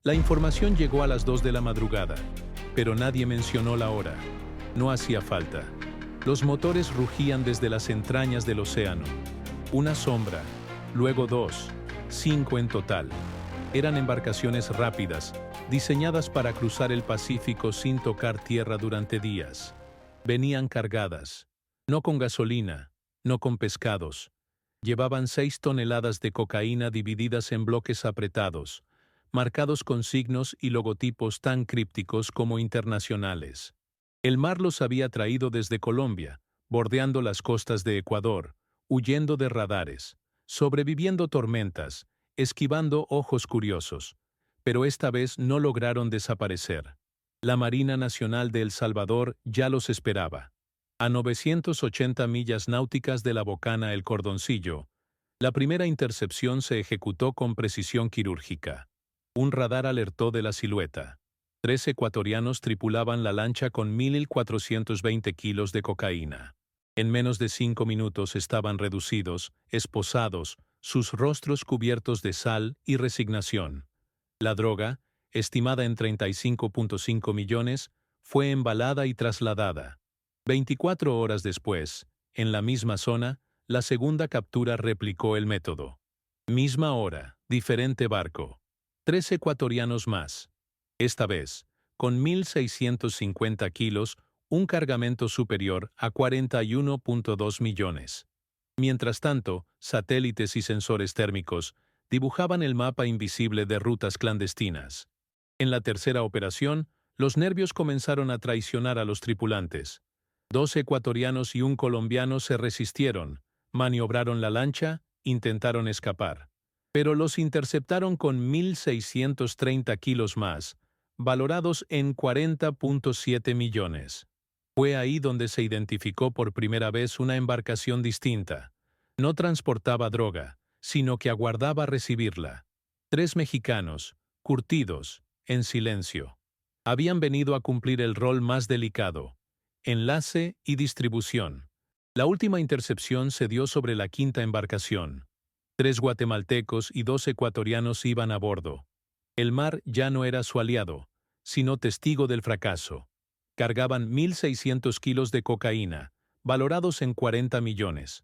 La información llegó a las 2 de la madrugada, pero nadie mencionó la hora. No hacía falta. Los motores rugían desde las entrañas del océano. Una sombra, luego dos, 5 en total. Eran embarcaciones rápidas, diseñadas para cruzar el Pacífico sin tocar tierra durante días. Venían cargadas, no con gasolina, no con pescados. Llevaban 6 toneladas de cocaína divididas en bloques apretados, marcados con signos y logotipos tan crípticos como internacionales. El mar los había traído desde Colombia, bordeando las costas de Ecuador, huyendo de radares, sobreviviendo tormentas, esquivando ojos curiosos. Pero esta vez no lograron desaparecer. La Marina Nacional de El Salvador ya los esperaba. A 980 millas náuticas de la bocana El Cordoncillo, la primera intercepción se ejecutó con precisión quirúrgica. Un radar alertó de la silueta. 3 ecuatorianos tripulaban la lancha con 1.420 kilos de cocaína. En menos de 5 minutos estaban reducidos, esposados, sus rostros cubiertos de sal y resignación. La droga, estimada en 35.5 millones, fue embalada y trasladada. 24 horas después, en la misma zona, la segunda captura replicó el método. Misma hora, diferente barco. 3 ecuatorianos más. Esta vez, con 1.650 kilos, un cargamento superior a 41.2 millones. Mientras tanto, satélites y sensores térmicos dibujaban el mapa invisible de rutas clandestinas. En la tercera operación, los nervios comenzaron a traicionar a los tripulantes. 2 ecuatorianos y un colombiano se resistieron, maniobraron la lancha, intentaron escapar. Pero los interceptaron con 1.630 kilos más, valorados en 40.7 millones. Fue ahí donde se identificó por primera vez una embarcación distinta. No transportaba droga, sino que aguardaba recibirla. 3 mexicanos, curtidos, en silencio. Habían venido a cumplir el rol más delicado: enlace y distribución. La última intercepción se dio sobre la quinta embarcación. 3 guatemaltecos y 2 ecuatorianos iban a bordo. El mar ya no era su aliado, sino testigo del fracaso. Cargaban 1.600 kilos de cocaína, valorados en 40 millones.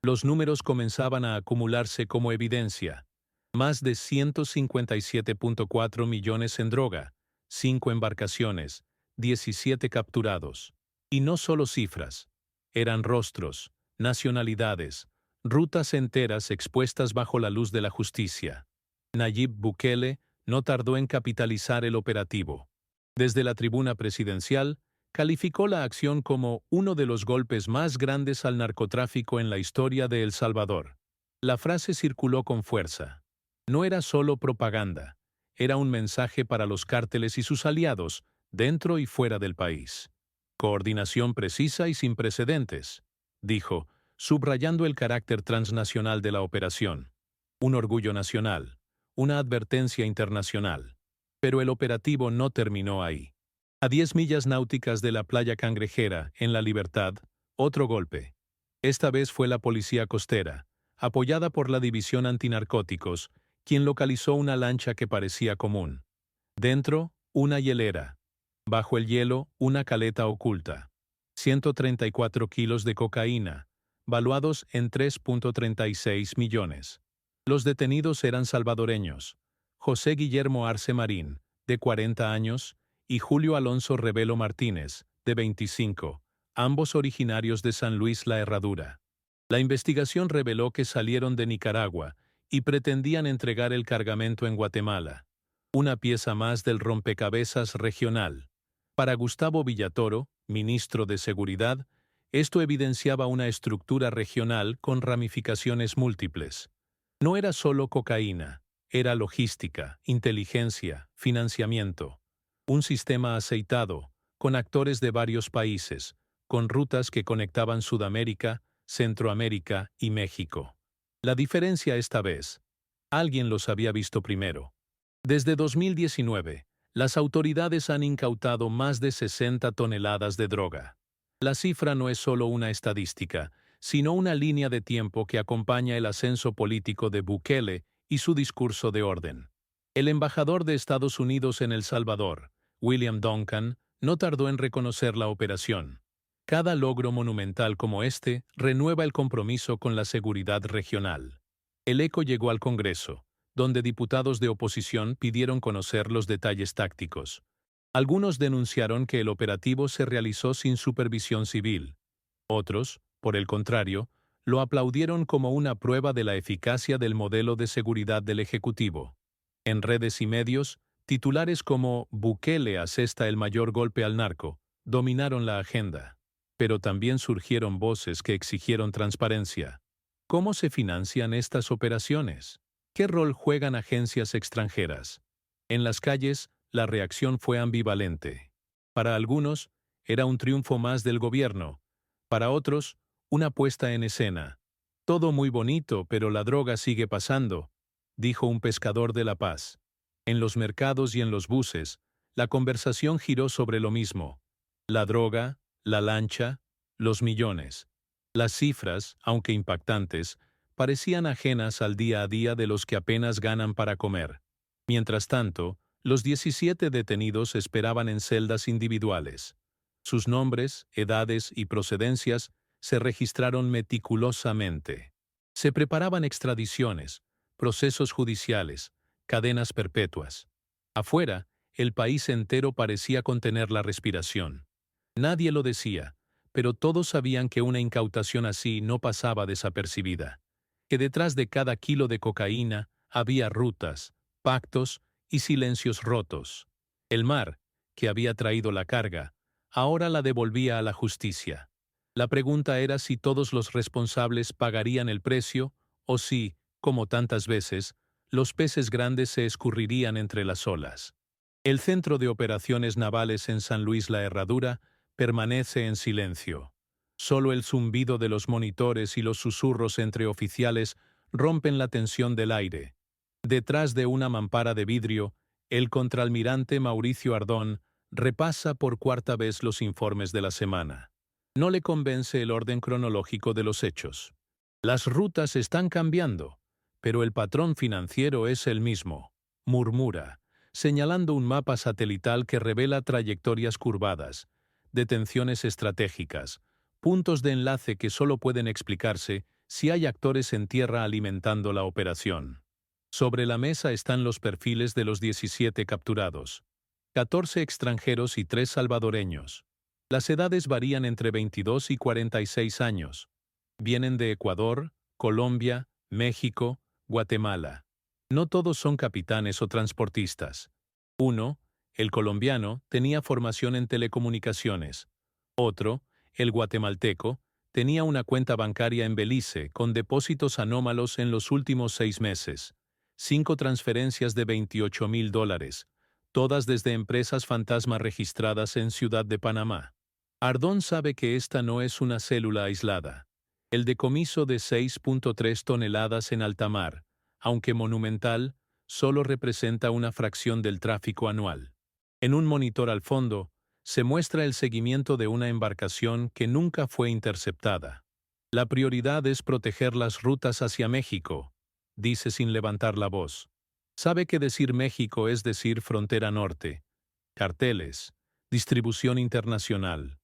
Los números comenzaban a acumularse como evidencia. Más de 157.4 millones en droga, 5 embarcaciones, 17 capturados. Y no solo cifras. Eran rostros, nacionalidades, rutas enteras expuestas bajo la luz de la justicia. Nayib Bukele no tardó en capitalizar el operativo. Desde la tribuna presidencial, calificó la acción como uno de los golpes más grandes al narcotráfico en la historia de El Salvador. La frase circuló con fuerza. No era solo propaganda, era un mensaje para los cárteles y sus aliados, dentro y fuera del país. Coordinación precisa y sin precedentes, dijo, subrayando el carácter transnacional de la operación. Un orgullo nacional, una advertencia internacional. Pero el operativo no terminó ahí. A 10 millas náuticas de la playa Cangrejera, en La Libertad, otro golpe. Esta vez fue la policía costera, apoyada por la División Antinarcóticos, quien localizó una lancha que parecía común. Dentro, una hielera. Bajo el hielo, una caleta oculta. 134 kilos de cocaína, valuados en 3.36 millones. Los detenidos eran salvadoreños: José Guillermo Arce Marín, de 40 años, y Julio Alonso Revelo Martínez, de 25, ambos originarios de San Luis La Herradura. La investigación reveló que salieron de Nicaragua y pretendían entregar el cargamento en Guatemala. Una pieza más del rompecabezas regional. Para Gustavo Villatoro, ministro de Seguridad, esto evidenciaba una estructura regional con ramificaciones múltiples. No era solo cocaína, era logística, inteligencia, financiamiento. Un sistema aceitado, con actores de varios países, con rutas que conectaban Sudamérica, Centroamérica y México. La diferencia esta vez: alguien los había visto primero. Desde 2019, las autoridades han incautado más de 60 toneladas de droga. La cifra no es solo una estadística, sino una línea de tiempo que acompaña el ascenso político de Bukele y su discurso de orden. El embajador de Estados Unidos en El Salvador, William Duncan, no tardó en reconocer la operación. Cada logro monumental como este renueva el compromiso con la seguridad regional. El eco llegó al Congreso, donde diputados de oposición pidieron conocer los detalles tácticos. Algunos denunciaron que el operativo se realizó sin supervisión civil. Otros, por el contrario, lo aplaudieron como una prueba de la eficacia del modelo de seguridad del Ejecutivo. En redes y medios, titulares como «Bukele asesta el mayor golpe al narco» dominaron la agenda. Pero también surgieron voces que exigieron transparencia. ¿Cómo se financian estas operaciones? ¿Qué rol juegan agencias extranjeras? En las calles, la reacción fue ambivalente. Para algunos, era un triunfo más del gobierno. Para otros, una puesta en escena. Todo muy bonito, pero la droga sigue pasando, dijo un pescador de La Paz. En los mercados y en los buses, la conversación giró sobre lo mismo. La droga, la lancha, los millones. Las cifras, aunque impactantes, parecían ajenas al día a día de los que apenas ganan para comer. Mientras tanto, los 17 detenidos esperaban en celdas individuales. Sus nombres, edades y procedencias se registraron meticulosamente. Se preparaban extradiciones, procesos judiciales, cadenas perpetuas. Afuera, el país entero parecía contener la respiración. Nadie lo decía, pero todos sabían que una incautación así no pasaba desapercibida, que detrás de cada kilo de cocaína había rutas, pactos y silencios rotos. El mar, que había traído la carga, ahora la devolvía a la justicia. La pregunta era si todos los responsables pagarían el precio o si, como tantas veces, los peces grandes se escurrirían entre las olas. El Centro de Operaciones Navales en San Luis La Herradura permanece en silencio. Solo el zumbido de los monitores y los susurros entre oficiales rompen la tensión del aire. Detrás de una mampara de vidrio, el contraalmirante Mauricio Ardón repasa por cuarta vez los informes de la semana. No le convence el orden cronológico de los hechos. Las rutas están cambiando, pero el patrón financiero es el mismo, murmura, señalando un mapa satelital que revela trayectorias curvadas, detenciones estratégicas, puntos de enlace que solo pueden explicarse si hay actores en tierra alimentando la operación. Sobre la mesa están los perfiles de los 17 capturados, 14 extranjeros y 3 salvadoreños. Las edades varían entre 22 y 46 años. Vienen de Ecuador, Colombia, México, Guatemala. No todos son capitanes o transportistas. Uno, el colombiano, tenía formación en telecomunicaciones. Otro, el guatemalteco, tenía una cuenta bancaria en Belice con depósitos anómalos en los últimos 6 meses. 5 transferencias de $28,000, todas desde empresas fantasma registradas en Ciudad de Panamá. Ardón sabe que esta no es una célula aislada. El decomiso de 6.3 toneladas en alta mar, aunque monumental, solo representa una fracción del tráfico anual. En un monitor al fondo, se muestra el seguimiento de una embarcación que nunca fue interceptada. La prioridad es proteger las rutas hacia México, dice sin levantar la voz. Sabe que decir México es decir frontera norte, carteles, distribución internacional.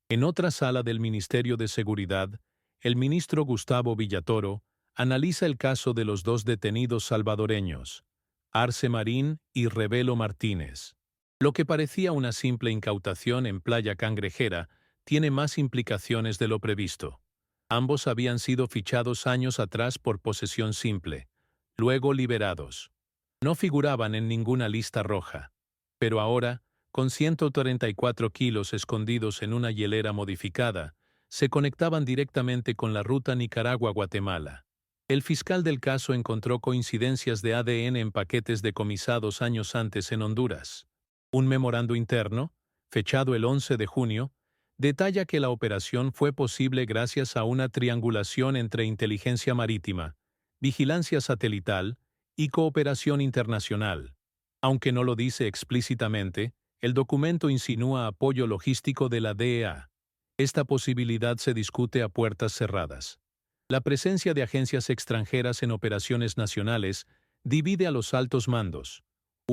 En otra sala del Ministerio de Seguridad, el ministro Gustavo Villatoro analiza el caso de los 2 detenidos salvadoreños, Arce Marín y Revelo Martínez. Lo que parecía una simple incautación en Playa Cangrejera tiene más implicaciones de lo previsto. Ambos habían sido fichados años atrás por posesión simple, luego liberados. No figuraban en ninguna lista roja, pero ahora, con 134 kilos escondidos en una hielera modificada, se conectaban directamente con la ruta Nicaragua-Guatemala. El fiscal del caso encontró coincidencias de ADN en paquetes decomisados años antes en Honduras. Un memorando interno, fechado el 11 de junio, detalla que la operación fue posible gracias a una triangulación entre inteligencia marítima, vigilancia satelital y cooperación internacional. Aunque no lo dice explícitamente, el documento insinúa apoyo logístico de la DEA. Esta posibilidad se discute a puertas cerradas. La presencia de agencias extranjeras en operaciones nacionales divide a los altos mandos.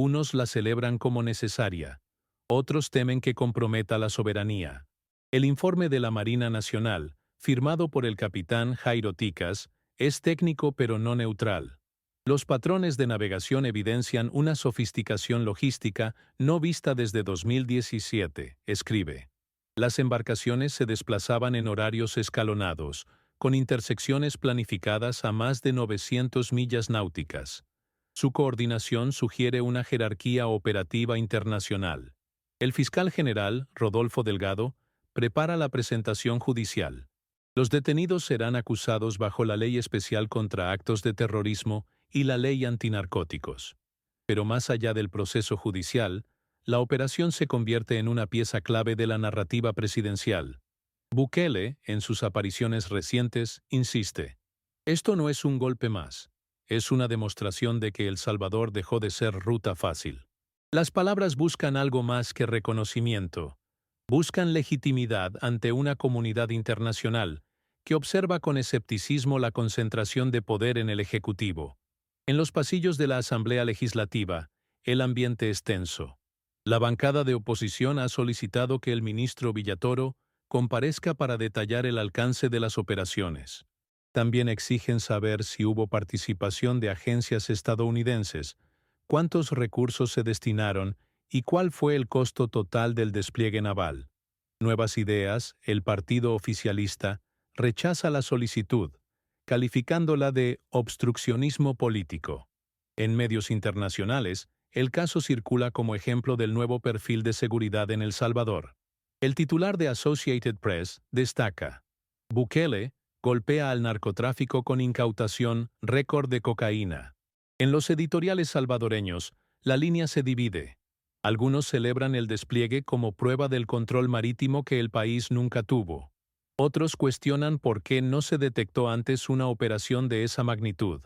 Unos la celebran como necesaria, otros temen que comprometa la soberanía. El informe de la Marina Nacional, firmado por el capitán Jairo Ticas, es técnico pero no neutral. Los patrones de navegación evidencian una sofisticación logística no vista desde 2017, escribe. Las embarcaciones se desplazaban en horarios escalonados, con intersecciones planificadas a más de 900 millas náuticas. Su coordinación sugiere una jerarquía operativa internacional. El fiscal general, Rodolfo Delgado, prepara la presentación judicial. Los detenidos serán acusados bajo la Ley Especial contra Actos de Terrorismo y la Ley Antinarcóticos. Pero más allá del proceso judicial, la operación se convierte en una pieza clave de la narrativa presidencial. Bukele, en sus apariciones recientes, insiste: esto no es un golpe más, es una demostración de que El Salvador dejó de ser ruta fácil. Las palabras buscan algo más que reconocimiento. Buscan legitimidad ante una comunidad internacional que observa con escepticismo la concentración de poder en el Ejecutivo. En los pasillos de la Asamblea Legislativa, el ambiente es tenso. La bancada de oposición ha solicitado que el ministro Villatoro comparezca para detallar el alcance de las operaciones. También exigen saber si hubo participación de agencias estadounidenses, cuántos recursos se destinaron y cuál fue el costo total del despliegue naval. Nuevas Ideas, el partido oficialista, rechaza la solicitud, calificándola de obstruccionismo político. En medios internacionales, el caso circula como ejemplo del nuevo perfil de seguridad en El Salvador. El titular de Associated Press destaca: Bukele golpea al narcotráfico con incautación récord de cocaína. En los editoriales salvadoreños, la línea se divide. Algunos celebran el despliegue como prueba del control marítimo que el país nunca tuvo. Otros cuestionan por qué no se detectó antes una operación de esa magnitud.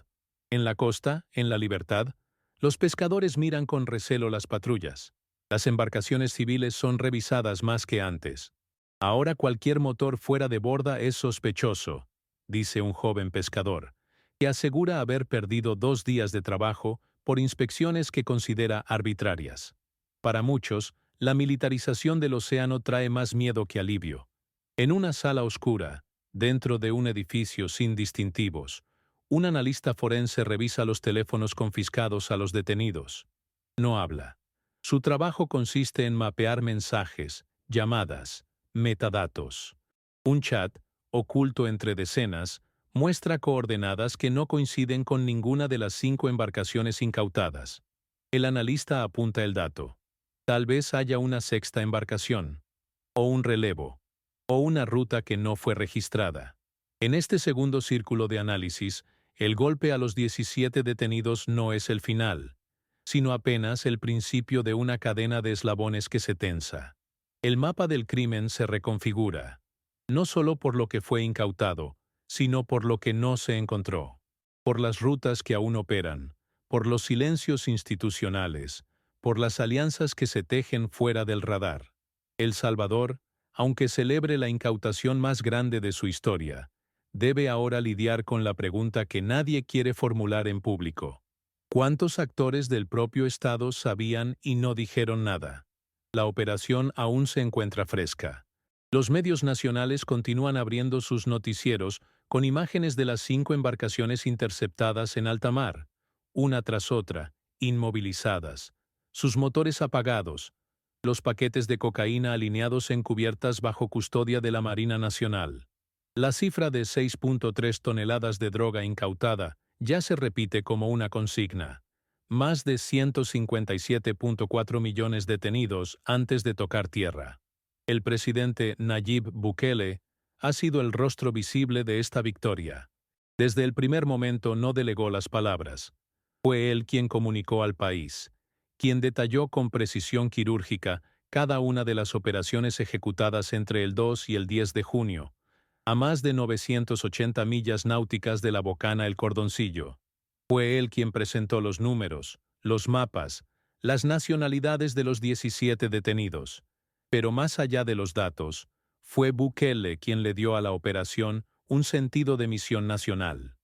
En la costa, en La Libertad, los pescadores miran con recelo las patrullas. Las embarcaciones civiles son revisadas más que antes. Ahora cualquier motor fuera de borda es sospechoso, dice un joven pescador, que asegura haber perdido 2 días de trabajo por inspecciones que considera arbitrarias. Para muchos, la militarización del océano trae más miedo que alivio. En una sala oscura, dentro de un edificio sin distintivos, un analista forense revisa los teléfonos confiscados a los detenidos. No habla. Su trabajo consiste en mapear mensajes, llamadas, metadatos. Un chat, oculto entre decenas, muestra coordenadas que no coinciden con ninguna de las 5 embarcaciones incautadas. El analista apunta el dato. Tal vez haya una 6ª embarcación, o un relevo, o una ruta que no fue registrada. En este segundo círculo de análisis, el golpe a los 17 detenidos no es el final, sino apenas el principio de una cadena de eslabones que se tensa. El mapa del crimen se reconfigura, no solo por lo que fue incautado, sino por lo que no se encontró, por las rutas que aún operan, por los silencios institucionales, por las alianzas que se tejen fuera del radar. El Salvador, aunque celebre la incautación más grande de su historia, debe ahora lidiar con la pregunta que nadie quiere formular en público. ¿Cuántos actores del propio Estado sabían y no dijeron nada? La operación aún se encuentra fresca. Los medios nacionales continúan abriendo sus noticieros con imágenes de las 5 embarcaciones interceptadas en alta mar, una tras otra, inmovilizadas, sus motores apagados, los paquetes de cocaína alineados en cubiertas bajo custodia de la Marina Nacional. La cifra de 6.3 toneladas de droga incautada ya se repite como una consigna. Más de 157.4 millones detenidos antes de tocar tierra. El presidente Nayib Bukele ha sido el rostro visible de esta victoria. Desde el primer momento no delegó las palabras. Fue él quien comunicó al país, quien detalló con precisión quirúrgica cada una de las operaciones ejecutadas entre el 2 y el 10 de junio, a más de 980 millas náuticas de la Bocana El Cordoncillo. Fue él quien presentó los números, los mapas, las nacionalidades de los 17 detenidos. Pero más allá de los datos, fue Bukele quien le dio a la operación un sentido de misión nacional.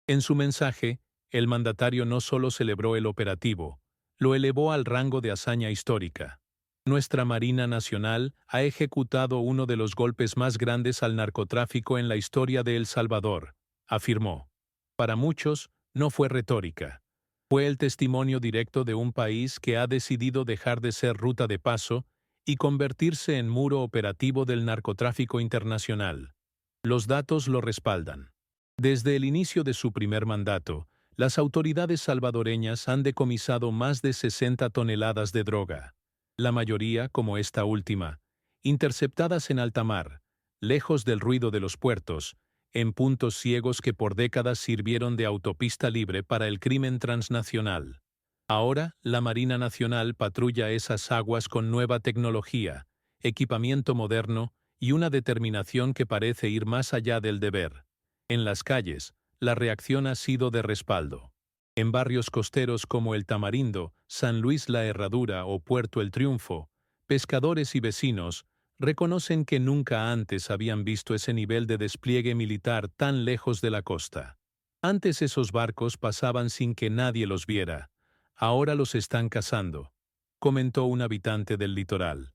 En su mensaje, el mandatario no solo celebró el operativo, lo elevó al rango de hazaña histórica. Nuestra Marina Nacional ha ejecutado uno de los golpes más grandes al narcotráfico en la historia de El Salvador, afirmó. Para muchos, no fue retórica. Fue el testimonio directo de un país que ha decidido dejar de ser ruta de paso y convertirse en muro operativo del narcotráfico internacional. Los datos lo respaldan. Desde el inicio de su primer mandato, las autoridades salvadoreñas han decomisado más de 60 toneladas de droga. La mayoría, como esta última, interceptadas en alta mar, lejos del ruido de los puertos, en puntos ciegos que por décadas sirvieron de autopista libre para el crimen transnacional. Ahora, la Marina Nacional patrulla esas aguas con nueva tecnología, equipamiento moderno y una determinación que parece ir más allá del deber. En las calles, la reacción ha sido de respaldo. En barrios costeros como El Tamarindo, San Luis La Herradura o Puerto El Triunfo, pescadores y vecinos reconocen que nunca antes habían visto ese nivel de despliegue militar tan lejos de la costa. Antes esos barcos pasaban sin que nadie los viera. Ahora los están cazando, comentó un habitante del litoral.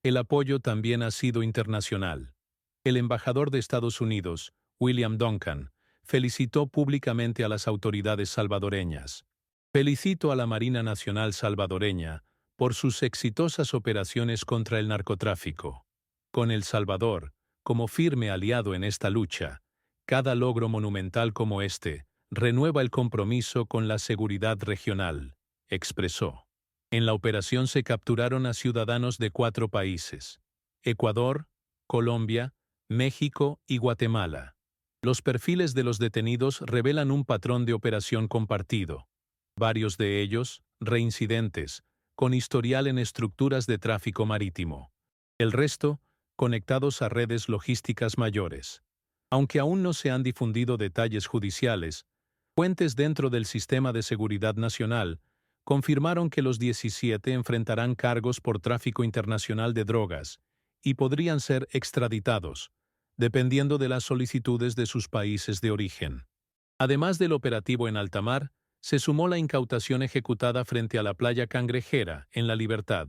El apoyo también ha sido internacional. El embajador de Estados Unidos, William Duncan, felicitó públicamente a las autoridades salvadoreñas. Felicito a la Marina Nacional salvadoreña por sus exitosas operaciones contra el narcotráfico. Con El Salvador, como firme aliado en esta lucha, cada logro monumental como este renueva el compromiso con la seguridad regional, expresó. En la operación se capturaron a ciudadanos de 4 países: Ecuador, Colombia, México y Guatemala. Los perfiles de los detenidos revelan un patrón de operación compartido. Varios de ellos, reincidentes, con historial en estructuras de tráfico marítimo. El resto, conectados a redes logísticas mayores. Aunque aún no se han difundido detalles judiciales, fuentes dentro del Sistema de Seguridad Nacional confirmaron que los 17 enfrentarán cargos por tráfico internacional de drogas y podrían ser extraditados, dependiendo de las solicitudes de sus países de origen. Además del operativo en alta mar, se sumó la incautación ejecutada frente a la playa Cangrejera, en La Libertad,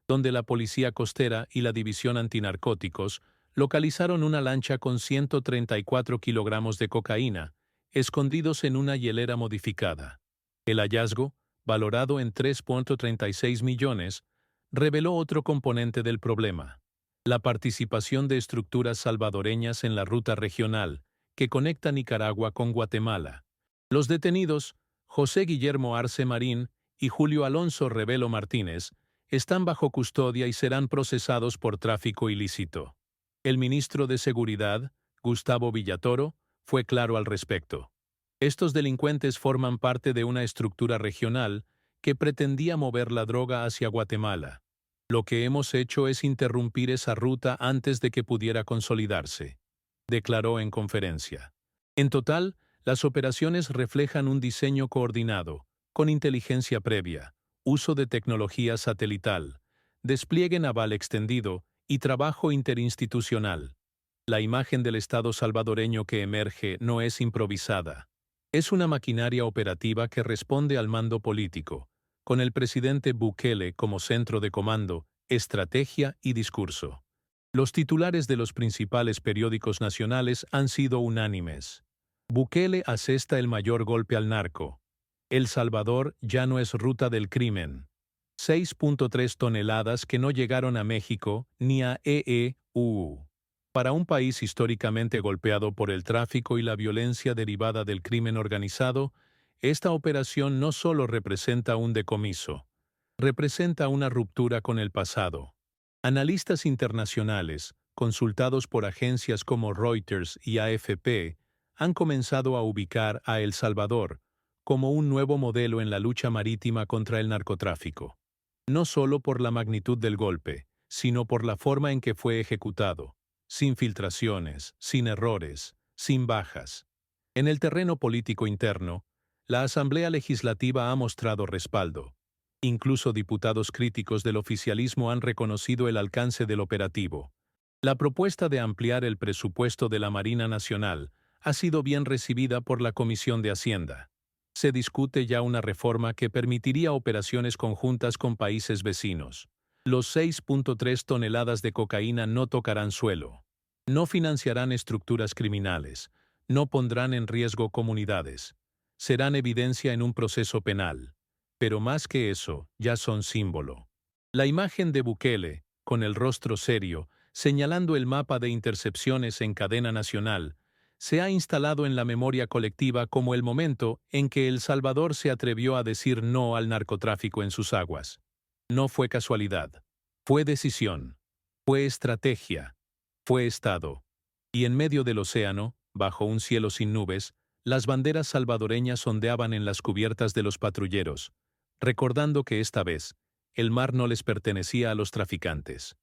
donde la Policía Costera y la División Antinarcóticos localizaron una lancha con 134 kilogramos de cocaína, escondidos en una hielera modificada. El hallazgo, valorado en 3.36 millones, reveló otro componente del problema: la participación de estructuras salvadoreñas en la ruta regional que conecta Nicaragua con Guatemala. Los detenidos, José Guillermo Arce Marín y Julio Alonso Revelo Martínez, están bajo custodia y serán procesados por tráfico ilícito. El ministro de Seguridad, Gustavo Villatoro, fue claro al respecto. Estos delincuentes forman parte de una estructura regional que pretendía mover la droga hacia Guatemala. Lo que hemos hecho es interrumpir esa ruta antes de que pudiera consolidarse, declaró en conferencia. En total, las operaciones reflejan un diseño coordinado, con inteligencia previa, uso de tecnología satelital, despliegue naval extendido y trabajo interinstitucional. La imagen del Estado salvadoreño que emerge no es improvisada. Es una maquinaria operativa que responde al mando político, con el presidente Bukele como centro de comando, estrategia y discurso. Los titulares de los principales periódicos nacionales han sido unánimes. Bukele asesta el mayor golpe al narco. El Salvador ya no es ruta del crimen. 6.3 toneladas que no llegaron a México ni a EEU. Para un país históricamente golpeado por el tráfico y la violencia derivada del crimen organizado, esta operación no solo representa un decomiso, representa una ruptura con el pasado. Analistas internacionales, consultados por agencias como Reuters y AFP, han comenzado a ubicar a El Salvador como un nuevo modelo en la lucha marítima contra el narcotráfico. No solo por la magnitud del golpe, sino por la forma en que fue ejecutado, sin filtraciones, sin errores, sin bajas. En el terreno político interno, la Asamblea Legislativa ha mostrado respaldo. Incluso diputados críticos del oficialismo han reconocido el alcance del operativo. La propuesta de ampliar el presupuesto de la Marina Nacional ha sido bien recibida por la Comisión de Hacienda. Se discute ya una reforma que permitiría operaciones conjuntas con países vecinos. Los 6.3 toneladas de cocaína no tocarán suelo. No financiarán estructuras criminales. No pondrán en riesgo comunidades. Serán evidencia en un proceso penal. Pero más que eso, ya son símbolo. La imagen de Bukele, con el rostro serio, señalando el mapa de intercepciones en cadena nacional, se ha instalado en la memoria colectiva como el momento en que El Salvador se atrevió a decir no al narcotráfico en sus aguas. No fue casualidad. Fue decisión. Fue estrategia. Fue Estado. Y en medio del océano, bajo un cielo sin nubes, las banderas salvadoreñas ondeaban en las cubiertas de los patrulleros, recordando que esta vez, el mar no les pertenecía a los traficantes.